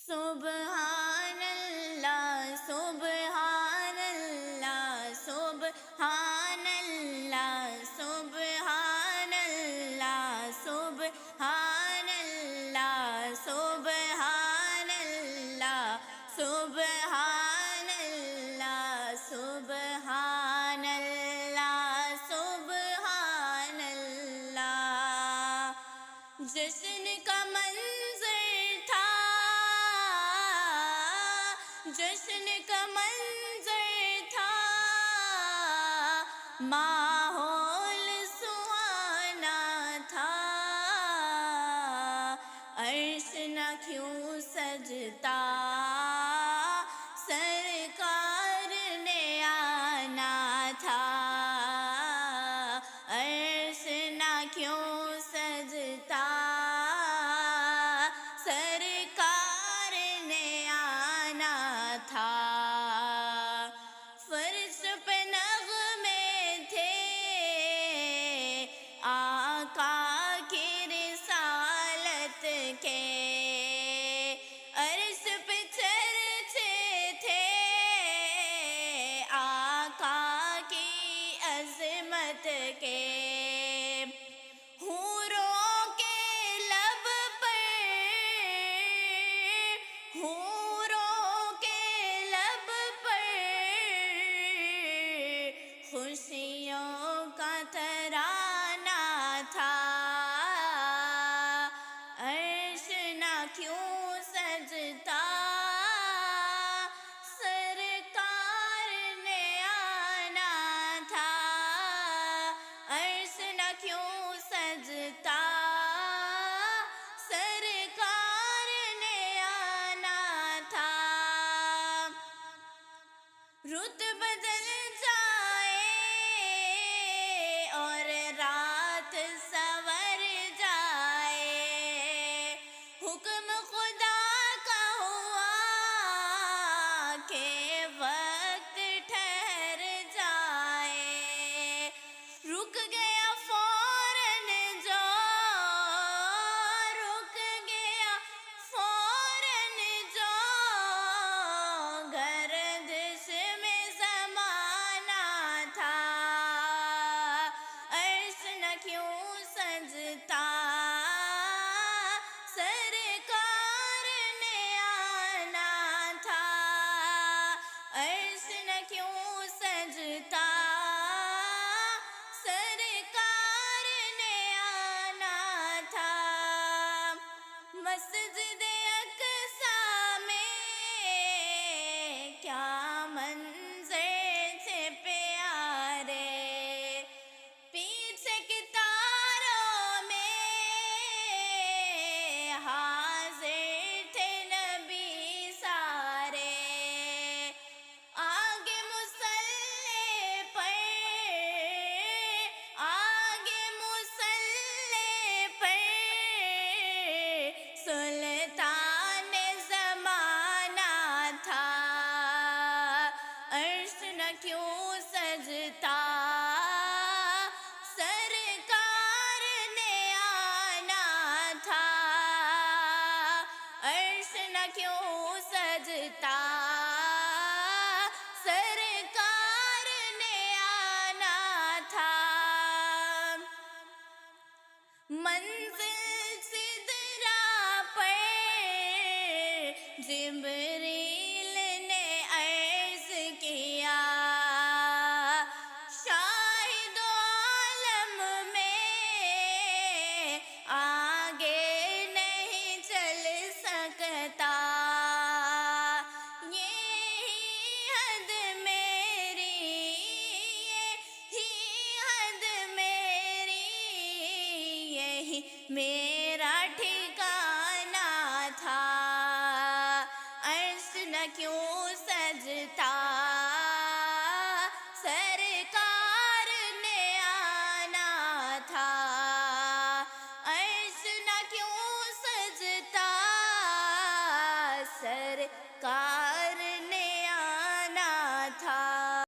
سبحان اللہ سبحان اللہ سبحان اللہ سبحان اللہ سبحان اللہ سبحان اللہ سبحان اللہ سبحان اللہ سبحان اللہ۔ جشن کا منظر تھا، جشن کا منظر تھا، ماحول سہانا تھا، عرش نہ کیوں سجتا، سرکار نے آنا تھا، عرش نہ کیوں سجتا، سرکار نے آنا تھا۔ فرش پہ نغمے تھے آقا کی رسالت کے، عرش پہ چرچے تھے آقا کی عظمت کے۔ حوروں کے لب پر، حوروں کے لب پر خوشیوں کا ترانہ تھا، عرش نہ کیوں سجتا، سرکار نے آنا تھا، عرش نہ کیوں سجتا، سرکار نے آنا تھا۔ رت بدل جائے اور رات سنور جائے، حکم خدا کا ہوا کہ وقت ٹھہر جائے، رک گیا فوراً جو، رک گیا فوراً جو، گردش میں زمانہ تھا، عرش نہ کیوں سجتا، سرکار نے آنا تھا، عرش نہ کیوں سجتا، سرکار نے آنا تھا۔ مسجد اقصیٰ میں کیا منظر تھے پیارے، پیچھے کی تاروں میں حاضر تھے نبی سارے، آگے مصلی پر، آگے مصلی پر سلطان زمانہ تھا، عرش نہ کیوں سجتا، سرکار نے آنا تھا، عرش نہ کیوں سجتا، سرکار نے آنا تھا۔ منزل سدرا پر جبریل نے عرض کیا، شاہد عالم میں آگے نہیں چل سکتا، یہی حد میری، یہی حد میری، یہی میری